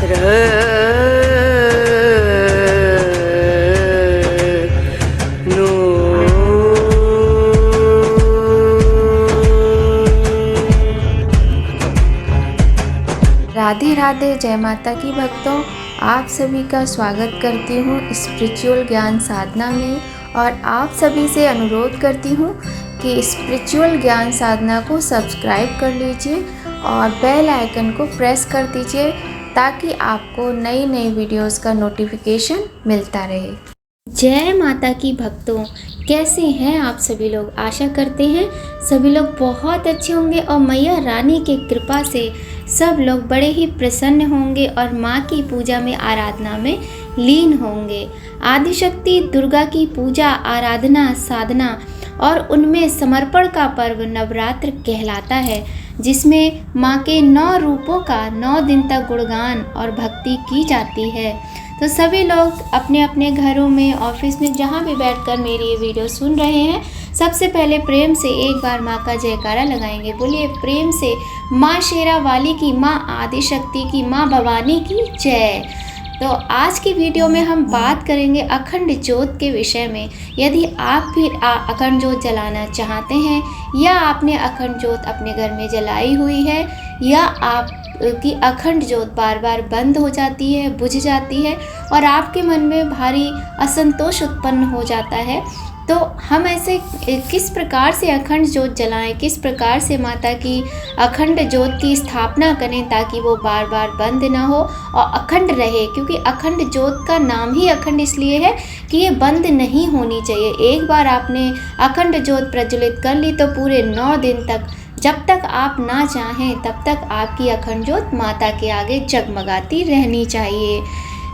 राधे राधे। जय माता की भक्तों, आप सभी का स्वागत करती हूँ स्पिरिचुअल ज्ञान साधना में। और आप सभी से अनुरोध करती हूँ कि स्पिरिचुअल ज्ञान साधना को सब्सक्राइब कर लीजिए और बेल आइकन को प्रेस कर दीजिए ताकि आपको नई नई वीडियोस का नोटिफिकेशन मिलता रहे। जय माता की भक्तों, कैसे हैं आप सभी लोग? आशा करते हैं सभी लोग बहुत अच्छे होंगे और मैया रानी की कृपा से सब लोग बड़े ही प्रसन्न होंगे और माँ की पूजा में आराधना में लीन होंगे। आदिशक्ति दुर्गा की पूजा, आराधना, साधना और उनमें समर्पण का पर्व नवरात्र कहलाता है, जिसमें माँ के 9 रूपों का 9 दिन तक गुणगान और भक्ति की जाती है। तो सभी लोग अपने अपने घरों में, ऑफिस में, जहाँ भी बैठकर मेरी ये वीडियो सुन रहे हैं, सबसे पहले प्रेम से एक बार माँ का जयकारा लगाएंगे। बोलिए प्रेम से माँ शेरा वाली की, माँ आदिशक्ति की, माँ भवानी की जय। तो आज की वीडियो में हम बात करेंगे अखंड ज्योत के विषय में। यदि आप भी अखंड ज्योत जलाना चाहते हैं या आपने अखंड ज्योत अपने घर में जलाई हुई है या आप की अखंड ज्योत बार बार बंद हो जाती है, बुझ जाती है और आपके मन में भारी असंतोष उत्पन्न हो जाता है, तो हम ऐसे किस प्रकार से अखंड ज्योत जलाएं, किस प्रकार से माता की अखंड ज्योत की स्थापना करें ताकि वो बार बार बंद ना हो और अखंड रहे। क्योंकि अखंड ज्योत का नाम ही अखंड इसलिए है कि ये बंद नहीं होनी चाहिए। एक बार आपने अखंड ज्योत प्रज्वलित कर ली तो पूरे 9 दिन तक, जब तक आप ना चाहें तब तक आपकी अखंड ज्योत माता के आगे जगमगाती रहनी चाहिए।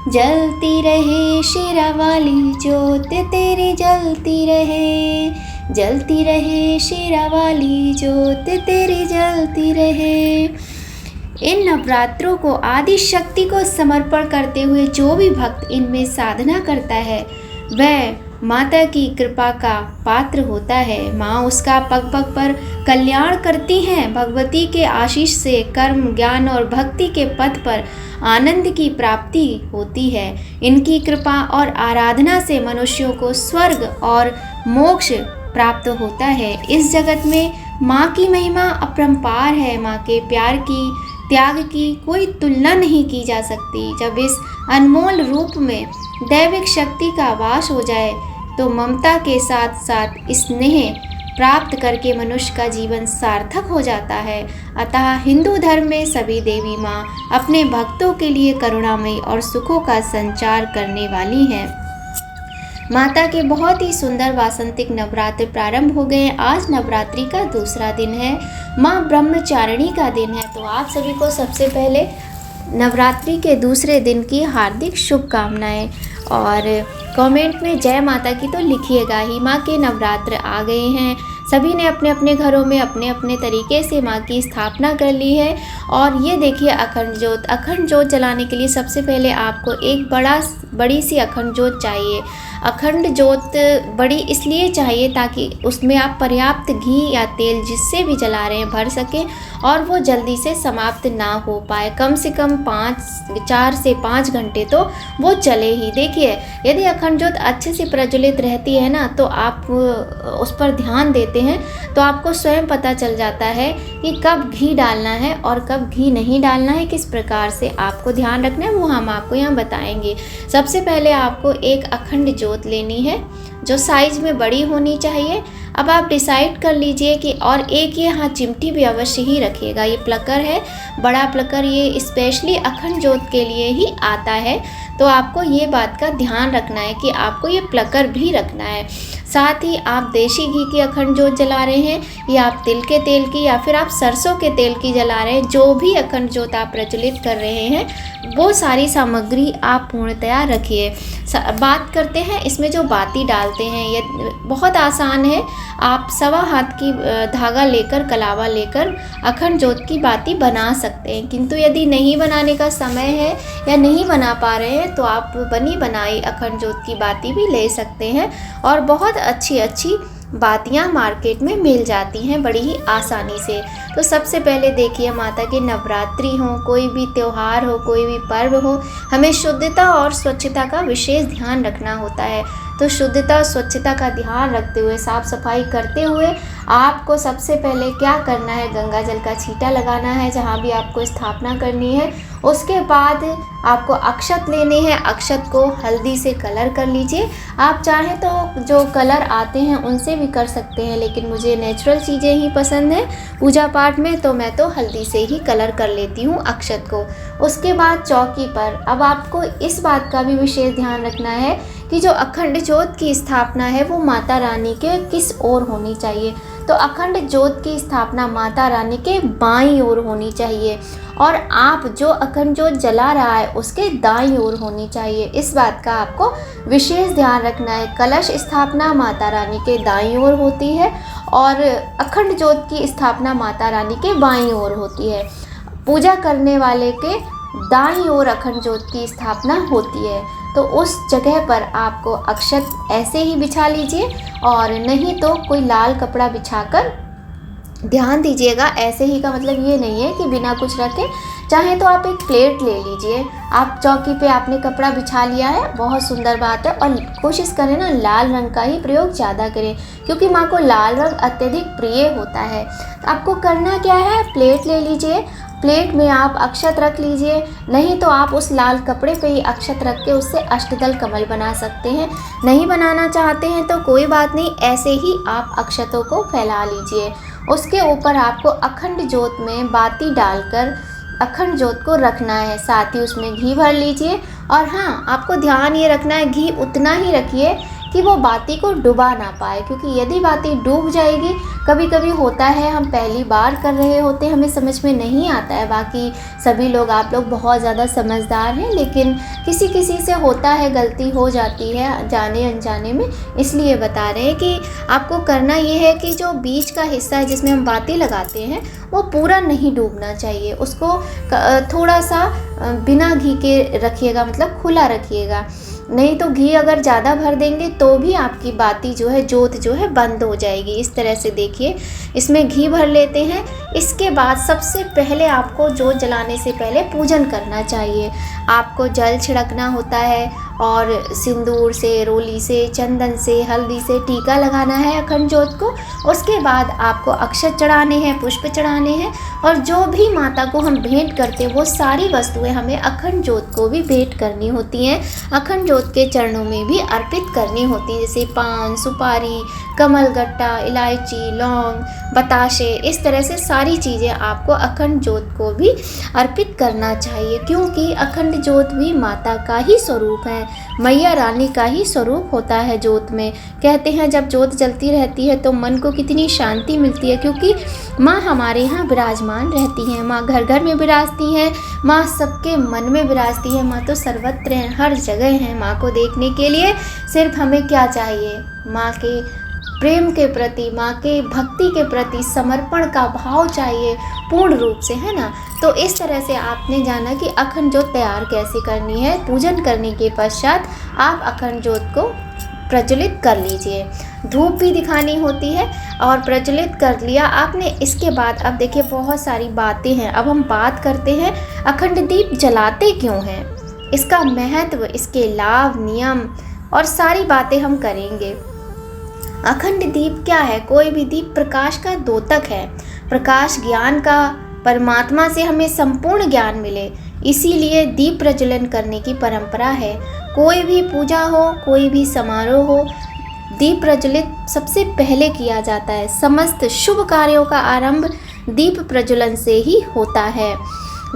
जलती रहे शेरा वाली ज्योत तेरी, जलती रहे, जलती रहे शेरा वाली ज्योत तेरी, जलती रहे। इन नवरात्रों को आदि शक्ति को समर्पण करते हुए जो भी भक्त इनमें साधना करता है वह माता की कृपा का पात्र होता है। माँ उसका पग पग पर कल्याण करती हैं। भगवती के आशीष से कर्म, ज्ञान और भक्ति के पथ पर आनंद की प्राप्ति होती है। इनकी कृपा और आराधना से मनुष्यों को स्वर्ग और मोक्ष प्राप्त होता है। इस जगत में माँ की महिमा अपरंपार है। माँ के प्यार की, त्याग की कोई तुलना नहीं की जा सकती। जब इस अनमोल रूप में दैविक शक्ति का वास हो जाए तो ममता के साथ साथ स्नेह प्राप्त करके मनुष्य का जीवन सार्थक हो जाता है। अतः हिंदू धर्म में सभी देवी माँ अपने भक्तों के लिए करुणामयी और सुखों का संचार करने वाली हैं। माता के बहुत ही सुंदर वासंतिक नवरात्र प्रारंभ हो गए। आज नवरात्रि का दूसरा दिन है, माँ ब्रह्मचारिणी का दिन है। तो आप सभी को सबसे पहले नवरात्रि के दूसरे दिन की हार्दिक शुभकामनाएं और कमेंट में जय माता की तो लिखिएगा ही। माँ के नवरात्र आ गए हैं, सभी ने अपने अपने घरों में अपने अपने तरीके से माँ की स्थापना कर ली है। और ये देखिए अखंड ज्योत, अखंड ज्योत जलाने के लिए सबसे पहले आपको एक बड़ी सी अखंड ज्योत चाहिए। अखंड ज्योत बड़ी इसलिए चाहिए ताकि उसमें आप पर्याप्त घी या तेल जिससे भी जला रहे हैं भर सकें और वो जल्दी से समाप्त ना हो पाए। कम से कम 4 से 5 घंटे तो वो चले ही। देखिए यदि अखंड ज्योत अच्छे से प्रज्वलित रहती है ना तो आप उस पर ध्यान देते हैं तो आपको स्वयं पता चल जाता है कि कब घी डालना है और कब घी नहीं डालना है, किस प्रकार से आपको ध्यान रखना है वो हम आपको यहाँ बताएंगे। सबसे पहले आपको एक अखंड ज्योत लेनी है जो साइज में बड़ी होनी चाहिए। अब आप डिसाइड कर लीजिए कि, और एक ये हाँ चिमटी भी अवश्य ही रखिएगा। ये प्लकर है, बड़ा प्लकर, ये स्पेशली अखंड ज्योत के लिए ही आता है। तो आपको ये बात का ध्यान रखना है कि आपको ये प्लकर भी रखना है। साथ ही आप देशी घी की अखंड ज्योत जला रहे हैं या आप तिल के तेल की या फिर आप सरसों के तेल की जला रहे हैं, जो भी अखंड ज्योत आप प्रज्वलित कर रहे हैं वो सारी सामग्री आप पूर्णतया रखिए। बात करते हैं इसमें जो बाती डालते हैं, ये बहुत आसान है। आप 1.25 हाथ की धागा लेकर, कलावा लेकर अखंड ज्योत की बाती बना सकते हैं। किंतु यदि नहीं बनाने का समय है या नहीं बना पा रहे हैं तो आप बनी बनाई अखंड ज्योत की बाती भी ले सकते हैं और बहुत अच्छी अच्छी बातियाँ मार्केट में मिल जाती हैं बड़ी ही आसानी से। तो सबसे पहले देखिए, माता के नवरात्रि हो, कोई भी त्यौहार हो, कोई भी पर्व हो, हमें शुद्धता और स्वच्छता का विशेष ध्यान रखना होता है। तो शुद्धता और स्वच्छता का ध्यान रखते हुए, साफ़ सफाई करते हुए आपको सबसे पहले क्या करना है, गंगा जल का छींटा लगाना है जहाँ भी आपको स्थापना करनी है। उसके बाद आपको अक्षत लेने हैं, अक्षत को हल्दी से कलर कर लीजिए। आप चाहें तो जो कलर आते हैं उनसे भी कर सकते हैं, लेकिन मुझे नेचुरल चीज़ें ही पसंद हैं पूजा पाठ में, तो मैं तो हल्दी से ही कलर कर लेती हूँ अक्षत को। उसके बाद चौकी पर अब आपको इस बात का भी विशेष ध्यान रखना है कि जो अखंड ज्योत की स्थापना है वो माता रानी के किस ओर होनी चाहिए। तो अखंड ज्योत की स्थापना माता रानी के बाईं ओर होनी चाहिए और आप जो अखंड ज्योत जला रहा है उसके दाईं ओर होनी चाहिए। इस बात का आपको विशेष ध्यान रखना है। कलश स्थापना माता रानी के दाईं ओर होती है और अखंड ज्योत की स्थापना माता रानी के बाईं ओर होती है। पूजा करने वाले के दाईं ओर अखंड ज्योत की स्थापना होती है। तो उस जगह पर आपको अक्षत ऐसे ही बिछा लीजिए और नहीं तो कोई लाल कपड़ा बिछाकर ध्यान दीजिएगा। ऐसे ही का मतलब ये नहीं है कि बिना कुछ रखे, चाहे तो आप एक प्लेट ले लीजिए। आप चौकी पे आपने कपड़ा बिछा लिया है, बहुत सुंदर बात है। और कोशिश करें ना लाल रंग का ही प्रयोग ज़्यादा करें, क्योंकि माँ को लाल रंग अत्यधिक प्रिय होता है। तो आपको करना क्या है, प्लेट ले लीजिए, प्लेट में आप अक्षत रख लीजिए, नहीं तो आप उस लाल कपड़े पे ही अक्षत रख के उससे अष्टदल कमल बना सकते हैं। नहीं बनाना चाहते हैं तो कोई बात नहीं, ऐसे ही आप अक्षतों को फैला लीजिए। उसके ऊपर आपको अखंड ज्योत में बाती डालकर अखंड ज्योत को रखना है, साथ ही उसमें घी भर लीजिए। और हाँ, आपको ध्यान ये रखना है, घी उतना ही रखिए कि वो बाती को डुबा ना पाए, क्योंकि यदि बाती डूब जाएगी, कभी कभी होता है हम पहली बार कर रहे होते हैं, हमें समझ में नहीं आता है। बाकी सभी लोग, आप लोग बहुत ज़्यादा समझदार हैं, लेकिन किसी किसी से होता है, गलती हो जाती है जाने अनजाने में। इसलिए बता रहे हैं कि आपको करना ये है कि जो बीच का हिस्सा है जिसमें हम बाती लगाते हैं वो पूरा नहीं डूबना चाहिए, उसको थोड़ा सा बिना घी के रखिएगा, मतलब खुला रखिएगा। नहीं तो घी अगर ज़्यादा भर देंगे तो भी आपकी बाती जो है, ज्योत जो है, बंद हो जाएगी। इस तरह से देखिए, इसमें घी भर लेते हैं। इसके बाद सबसे पहले आपको ज्योत जलाने से पहले पूजन करना चाहिए। आपको जल छिड़कना होता है और सिंदूर से, रोली से, चंदन से, हल्दी से टीका लगाना है अखंड ज्योत को। उसके बाद आपको अक्षत चढ़ाने हैं, पुष्प चढ़ाने हैं, और जो भी माता को हम भेंट करते हैं वो सारी वस्तुएं हमें अखंड ज्योत को भी भेंट करनी होती हैं, अखंड ज्योत के चरणों में भी अर्पित करनी होती है। जैसे पान, सुपारी, कमलगट्टा, इलायची, लौंग, बताशे, इस तरह से सारी चीज़ें आपको अखंड ज्योत को भी अर्पित करना चाहिए, क्योंकि अखंड ज्योत भी माता का ही स्वरूप है, मैया रानी का ही स्वरूप होता है ज्योत में। कहते हैं जब ज्योत जलती रहती है तो मन को कितनी शांति मिलती है, क्योंकि माँ हमारे यहाँ विराजमान रहती हैं। माँ घर घर में विराजती हैं, माँ सबके मन में विराजती है। माँ तो सर्वत्र हैं, हर जगह हैं। माँ को देखने के लिए सिर्फ हमें क्या चाहिए, माँ के प्रेम के प्रति, माँ के भक्ति के प्रति समर्पण का भाव चाहिए पूर्ण रूप से, है ना। तो इस तरह से आपने जाना कि अखंड ज्योत तैयार कैसे करनी है। पूजन करने के पश्चात आप अखंड ज्योत को प्रज्वलित कर लीजिए। धूप भी दिखानी होती है और प्रज्वलित कर लिया आपने। इसके बाद अब देखिए बहुत सारी बातें हैं। अब हम बात करते हैं अखंड दीप जलाते क्यों हैं, इसका महत्व, इसके लाभ, नियम और सारी बातें हम करेंगे। अखंड दीप क्या है? कोई भी दीप प्रकाश का द्योतक है, प्रकाश ज्ञान का, परमात्मा से हमें संपूर्ण ज्ञान मिले, इसीलिए दीप प्रज्वलन करने की परंपरा है। कोई भी पूजा हो, कोई भी समारोह हो, दीप प्रज्वलित सबसे पहले किया जाता है। समस्त शुभ कार्यों का आरंभ दीप प्रज्वलन से ही होता है।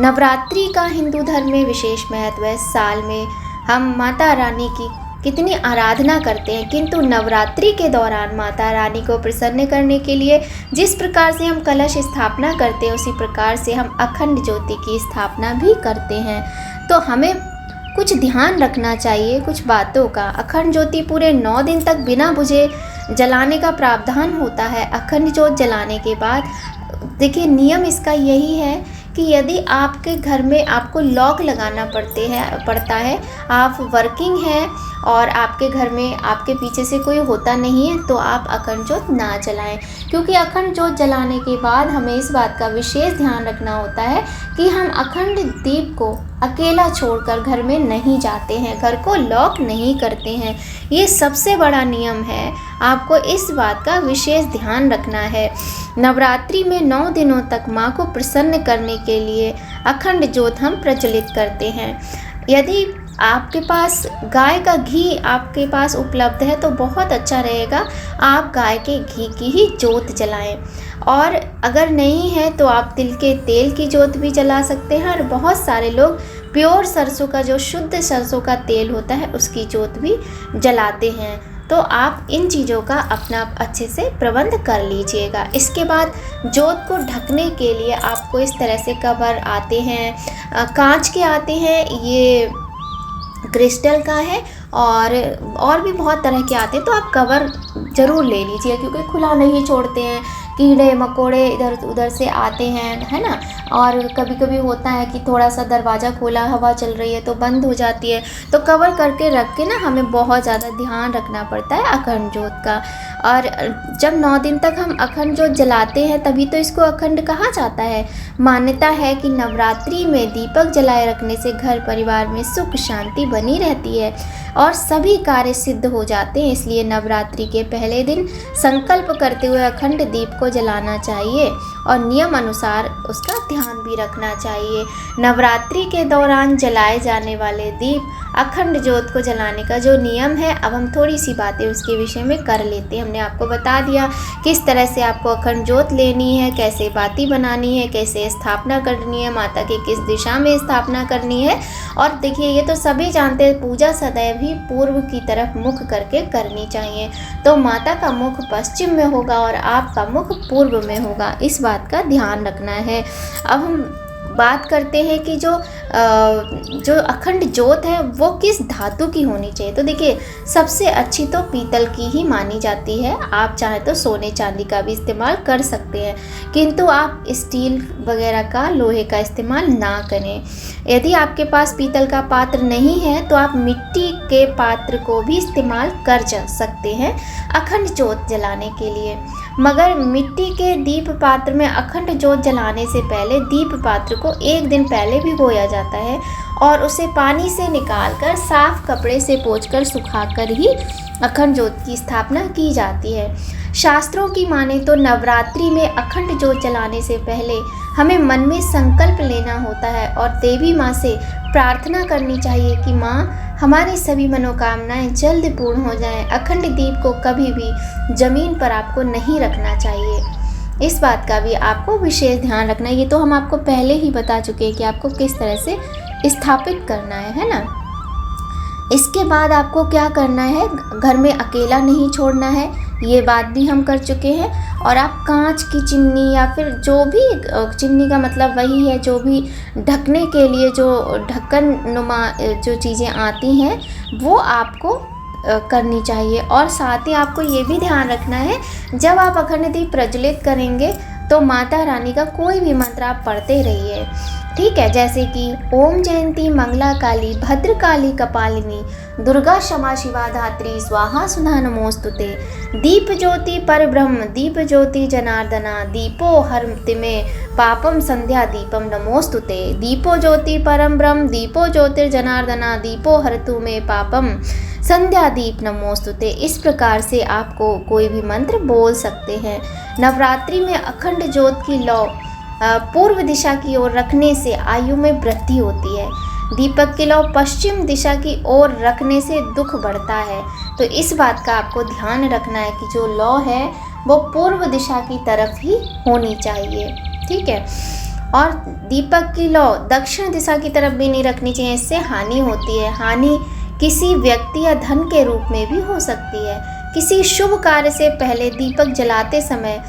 नवरात्रि का हिंदू धर्म में विशेष महत्व है। साल में हम माता रानी की कितनी आराधना करते हैं, किंतु नवरात्रि के दौरान माता रानी को प्रसन्न करने के लिए जिस प्रकार से हम कलश स्थापना करते हैं उसी प्रकार से हम अखंड ज्योति की स्थापना भी करते हैं। तो हमें कुछ ध्यान रखना चाहिए कुछ बातों का। अखंड ज्योति पूरे 9 दिन तक बिना बुझे जलाने का प्रावधान होता है। अखंड ज्योत जलाने के बाद देखिए नियम इसका यही है कि यदि आपके घर में आपको लॉक लगाना पड़ता है, आप वर्किंग हैं और आपके घर में आपके पीछे से कोई होता नहीं है, तो आप अखंड ज्योत ना जलाएं। क्योंकि अखंड ज्योत जलाने के बाद हमें इस बात का विशेष ध्यान रखना होता है कि हम अखंड दीप को अकेला छोड़कर घर में नहीं जाते हैं, घर को लॉक नहीं करते हैं। ये सबसे बड़ा नियम है, आपको इस बात का विशेष ध्यान रखना है। नवरात्रि में 9 दिनों तक माँ को प्रसन्न करने के लिए अखंड ज्योत हम प्रज्वलित करते हैं। यदि आपके पास गाय का घी आपके पास उपलब्ध है तो बहुत अच्छा रहेगा, आप गाय के घी की ही ज्योत जलाएं। और अगर नहीं है तो आप तिल के तेल की ज्योत भी जला सकते हैं। और बहुत सारे लोग प्योर सरसों का, जो शुद्ध सरसों का तेल होता है, उसकी ज्योत भी जलाते हैं। तो आप इन चीज़ों का अपना अच्छे से प्रबंध कर लीजिएगा। इसके बाद ज्योत को ढकने के लिए आपको इस तरह से कवर आते हैं, कांच के आते हैं, ये क्रिस्टल का है, और भी बहुत तरह के आते हैं। तो आप कवर ज़रूर ले लीजिए, क्योंकि खुला नहीं छोड़ते हैं, कीड़े मकोड़े इधर उधर से आते हैं, है ना। और कभी कभी होता है कि थोड़ा सा दरवाज़ा खोला, हवा चल रही है तो बंद हो जाती है। तो कवर करके रख के ना हमें बहुत ज़्यादा ध्यान रखना पड़ता है अखंड ज्योत का। और जब 9 दिन तक हम अखंड ज्योत जलाते हैं, तभी तो इसको अखंड कहा जाता है। मान्यता है कि नवरात्रि में दीपक जलाए रखने से घर परिवार में सुख शांति बनी रहती है और सभी कार्य सिद्ध हो जाते हैं। इसलिए नवरात्रि के पहले दिन संकल्प करते हुए अखंड दीप को जलाना चाहिए और नियम अनुसार उसका ध्यान भी रखना चाहिए। नवरात्रि के दौरान जलाए जाने वाले दीप अखंड ज्योत को जलाने का जो नियम है, अब हम थोड़ी सी बातें उसके विषय में कर लेते हैं। हमने आपको बता दिया किस तरह से आपको अखंड ज्योत लेनी है, कैसे बाती बनानी है, कैसे स्थापना करनी है, माता की किस दिशा में स्थापना करनी है। और देखिए, ये तो सभी जानते हैं, पूजा सदैव ही पूर्व की तरफ मुख करके करनी चाहिए। तो माता का मुख पश्चिम में होगा और आपका मुख पूर्व में होगा, इस बात का ध्यान रखना है। अब हम बात करते हैं कि जो अखंड ज्योत है वो किस धातु की होनी चाहिए। तो देखिए, सबसे अच्छी तो पीतल की ही मानी जाती है। आप चाहे तो सोने चांदी का भी इस्तेमाल कर सकते हैं, किंतु आप स्टील वगैरह का, लोहे का इस्तेमाल ना करें। यदि आपके पास पीतल का पात्र नहीं है तो आप मिट्टी के पात्र को भी इस्तेमाल कर सकते हैं अखंड ज्योत जलाने के लिए। मगर मिट्टी के दीप पात्र में अखंड ज्योत जलाने से पहले दीप पात्र को 1 दिन पहले भिगोया जाता है और उसे पानी से निकालकर साफ कपड़े से पोंछकर सुखाकर ही अखंड ज्योत की स्थापना की जाती है। शास्त्रों की माने तो नवरात्रि में अखंड ज्योत जलाने से पहले हमें मन में संकल्प लेना होता है और देवी माँ से प्रार्थना करनी चाहिए कि माँ, हमारी सभी मनोकामनाएं जल्द पूर्ण हो जाएं। अखंड दीप को कभी भी जमीन पर आपको नहीं रखना चाहिए, इस बात का भी आपको विशेष ध्यान रखना है। ये तो हम आपको पहले ही बता चुके हैं कि आपको किस तरह से स्थापित करना है ना। इसके बाद आपको क्या करना है, घर में अकेला नहीं छोड़ना है, ये बात भी हम कर चुके हैं। और आप कांच की चिमनी या फिर जो भी, चिमनी का मतलब वही है जो भी ढकने के लिए जो ढक्कन नुमा जो चीज़ें आती हैं वो आपको करनी चाहिए। और साथ ही आपको ये भी ध्यान रखना है, जब आप अखंड दीप प्रज्वलित करेंगे तो माता रानी का कोई भी मंत्र आप पढ़ते रहिए, ठीक है। जैसे कि ओम जयंती मंगला काली भद्रकाली कपालिनी दुर्गा क्षमा शिवा धात्री स्वाहा सुधा नमोस्तुते। दीप ज्योति पर ब्रह्म दीप ज्योति जनार्दना दीपो हरति में पापम संध्या दीपम नमोस्तुते। दीपो ज्योति परम ब्रह्म दीपो ज्योतिर्जनार्दना दीपो हरतु में पापम संध्या दीप नमोस्तुते। इस प्रकार से आपको कोई भी मंत्र बोल सकते हैं। नवरात्रि में अखंड ज्योत की लौ पूर्व दिशा की ओर रखने से आयु में वृद्धि होती है। दीपक की लौ पश्चिम दिशा की ओर रखने से दुख बढ़ता है। तो इस बात का आपको ध्यान रखना है कि जो लौ है वो पूर्व दिशा की तरफ ही होनी चाहिए, ठीक है। और दीपक की लौ दक्षिण दिशा की तरफ भी नहीं रखनी चाहिए, इससे हानि होती है। हानि किसी व्यक्ति या धन के रूप में भी हो सकती है। किसी शुभ कार्य से पहले दीपक जलाते समय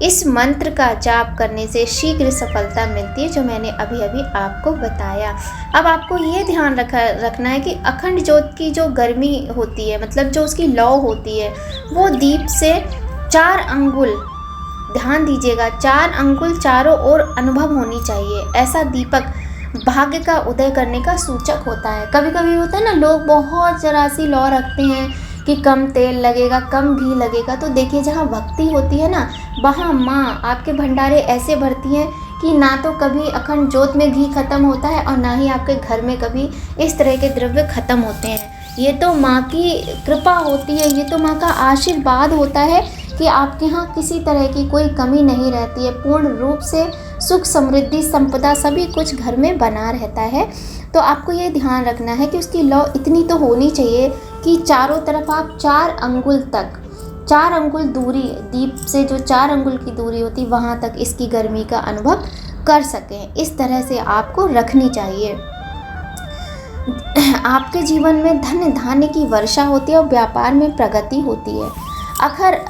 इस मंत्र का जाप करने से शीघ्र सफलता मिलती है, जो मैंने अभी अभी आपको बताया। अब आपको ये ध्यान रखना है कि अखंड ज्योत की जो गर्मी होती है, मतलब जो उसकी लौ होती है, वो दीप से 4 अंगुल ध्यान दीजिएगा, 4 अंगुल चारों ओर अनुभव होनी चाहिए। ऐसा दीपक भाग्य का उदय करने का सूचक होता है। कभी कभी होता है ना, लोग बहुत जरा सी लौ रखते हैं कि कम तेल लगेगा, कम घी लगेगा। तो देखिए, जहाँ भक्ति होती है ना, वहाँ माँ आपके भंडारे ऐसे भरती हैं कि ना तो कभी अखंड ज्योत में घी ख़त्म होता है और ना ही आपके घर में कभी इस तरह के द्रव्य ख़त्म होते हैं। ये तो माँ की कृपा होती है, ये तो माँ का आशीर्वाद होता है कि आपके यहाँ किसी तरह की कोई कमी नहीं रहती है। पूर्ण रूप से सुख, समृद्धि, संपदा सभी कुछ घर में बना रहता है। तो आपको ये ध्यान रखना है कि उसकी लौ इतनी तो होनी चाहिए कि चारों तरफ आप 4 अंगुल तक, 4 अंगुल दूरी, दीप से जो 4 अंगुल की दूरी होती वहाँ तक इसकी गर्मी का अनुभव कर सकें। इस तरह से आपको रखनी चाहिए। आपके जीवन में धन धान्य की वर्षा होती है और व्यापार में प्रगति होती है।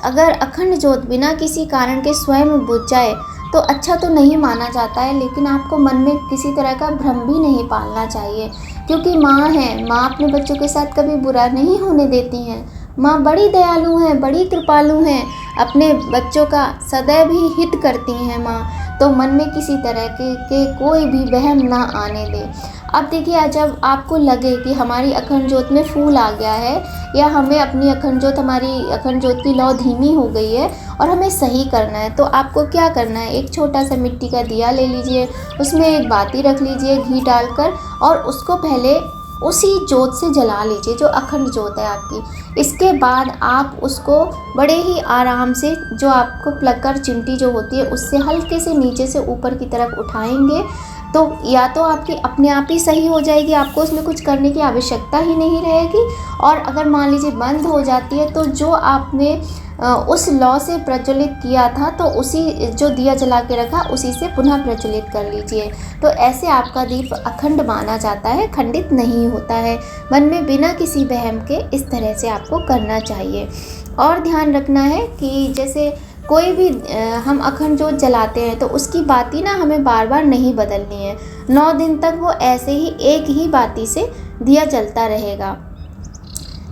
अगर अखंड ज्योत बिना किसी कारण के स्वयं बुझ जाए तो अच्छा तो नहीं माना जाता है, लेकिन आपको मन में किसी तरह का भ्रम भी नहीं पालना चाहिए, क्योंकि माँ है, माँ अपने बच्चों के साथ कभी बुरा नहीं होने देती हैं। माँ बड़ी दयालु हैं, बड़ी कृपालु हैं, अपने बच्चों का सदैव ही हित करती हैं माँ। तो मन में किसी तरह के कोई भी वहम ना आने दें। अब देखिए, जब आपको लगे कि हमारी अखंड ज्योत में फूल आ गया है या हमें अपनी हमारी अखंड ज्योत की लौ धीमी हो गई है और हमें सही करना है, तो आपको क्या करना है, एक छोटा सा मिट्टी का दिया ले लीजिए, उसमें एक बाती रख लीजिए घी डालकर, और उसको पहले उसी ज्योत से जला लीजिए जो अखंड ज्योत है आपकी। इसके बाद आप उसको बड़े ही आराम से, जो आपको प्लग कर चिमटी जो होती है उससे हल्के से नीचे से ऊपर की तरफ उठाएंगे, तो या तो आपकी अपने आप ही सही हो जाएगी, आपको उसमें कुछ करने की आवश्यकता ही नहीं रहेगी। और अगर मान लीजिए बंद हो जाती है, तो जो आपने उस लौ से प्रज्वलित किया था, तो उसी जो दिया जला के रखा उसी से पुनः प्रज्वलित कर लीजिए। तो ऐसे आपका दीप अखंड माना जाता है, खंडित नहीं होता है। मन में बिना किसी वहम के इस तरह से आपको करना चाहिए। और ध्यान रखना है कि जैसे कोई भी हम अखंड ज्योत जलाते हैं तो उसकी बाती ना हमें बार बार नहीं बदलनी है। 9 दिन तक वो ऐसे ही एक ही बाती से दिया जलता रहेगा,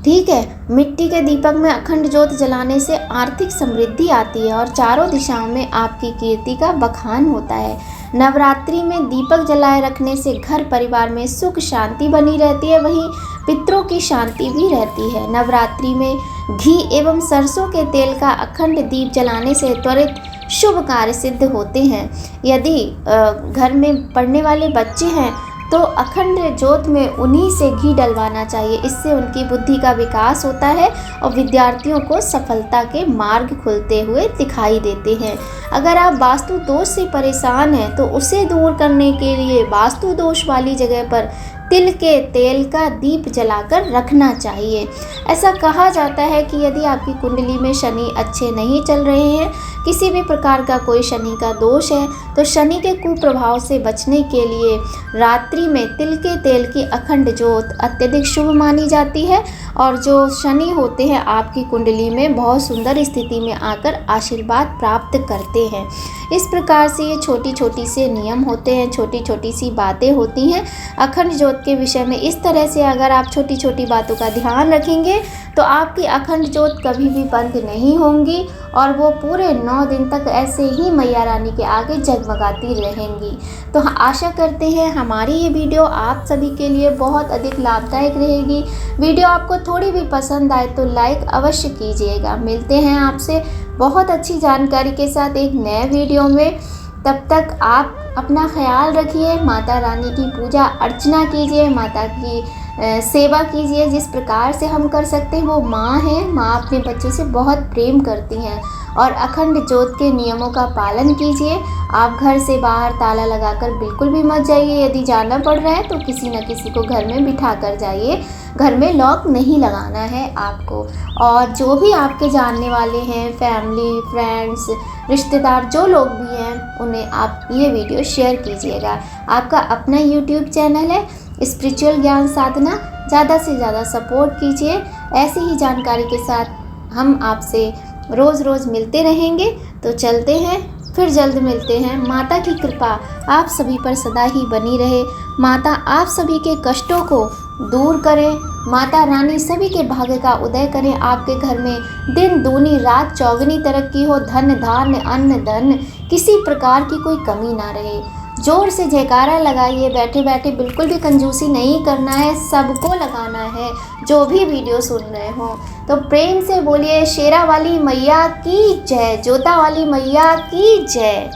ठीक है। मिट्टी के दीपक में अखंड ज्योत जलाने से आर्थिक समृद्धि आती है और चारों दिशाओं में आपकी कीर्ति का बखान होता है। नवरात्रि में दीपक जलाए रखने से घर परिवार में सुख शांति बनी रहती है, वहीं पितरों की शांति भी रहती है। नवरात्रि में घी एवं सरसों के तेल का अखंड दीप जलाने से त्वरित शुभ कार्य सिद्ध होते हैं। यदि घर में पढ़ने वाले बच्चे हैं तो अखंड ज्योत में उन्हीं से घी डलवाना चाहिए, इससे उनकी बुद्धि का विकास होता है और विद्यार्थियों को सफलता के मार्ग खुलते हुए दिखाई देते हैं। अगर आप वास्तु दोष से परेशान हैं तो उसे दूर करने के लिए वास्तु दोष वाली जगह पर तिल के तेल का दीप जलाकर रखना चाहिए। ऐसा कहा जाता है कि यदि आपकी कुंडली में शनि अच्छे नहीं चल रहे हैं, किसी भी प्रकार का कोई शनि का दोष है, तो शनि के कुप्रभाव से बचने के लिए रात्रि में तिल के तेल की अखंड ज्योत अत्यधिक शुभ मानी जाती है। और जो शनि होते हैं आपकी कुंडली में बहुत सुंदर स्थिति में आकर आशीर्वाद प्राप्त करते हैं। इस प्रकार से ये छोटी छोटी से नियम होते हैं, छोटी छोटी सी बातें होती हैं अखंड ज्योत के विषय में। इस तरह से अगर आप छोटी छोटी बातों का ध्यान रखेंगे तो आपकी अखंड ज्योत कभी भी बंद नहीं होंगी और वो पूरे 9 दिन तक ऐसे ही मैया रानी के आगे जगमगाती रहेंगी। तो आशा करते हैं हमारी ये वीडियो आप सभी के लिए बहुत अधिक लाभदायक रहेगी। वीडियो आपको थोड़ी भी पसंद आए तो लाइक अवश्य कीजिएगा। मिलते हैं आपसे बहुत अच्छी जानकारी के साथ एक नए वीडियो में। तब तक आप अपना ख्याल रखिए, माता रानी की पूजा अर्चना कीजिए, माता की सेवा कीजिए। जिस प्रकार से हम कर सकते हैं, वो माँ है, माँ अपने बच्चों से बहुत प्रेम करती हैं। और अखंड ज्योत के नियमों का पालन कीजिए। आप घर से बाहर ताला लगाकर बिल्कुल भी मत जाइए। यदि जाना पड़ रहा है तो किसी न किसी को घर में बिठा कर जाइए, घर में लॉक नहीं लगाना है आपको। और जो भी आपके जानने वाले हैं, फैमिली, फ्रेंड्स, रिश्तेदार, जो लोग भी हैं, उन्हें आप ये वीडियो शेयर कीजिएगा। आपका अपना यूट्यूब चैनल है स्पिरिचुअल ज्ञान साधना, ज़्यादा से ज़्यादा सपोर्ट कीजिए। ऐसी ही जानकारी के साथ हम आपसे रोज़ रोज़ मिलते रहेंगे। तो चलते हैं, फिर जल्द मिलते हैं। माता की कृपा आप सभी पर सदा ही बनी रहे। माता आप सभी के कष्टों को दूर करें। माता रानी सभी के भाग्य का उदय करें। आपके घर में दिन दूनी रात चौगुनी तरक्की हो। धन धान्य अन्न धन किसी प्रकार की कोई कमी ना रहे। जोर से जयकारा लगाइए। बैठे बैठे बिल्कुल भी कंजूसी नहीं करना है, सबको लगाना है जो भी वीडियो सुन रहे हो। तो प्रेम से बोलिए शेरा वाली मैया की जय, जोता वाली मैया की जय।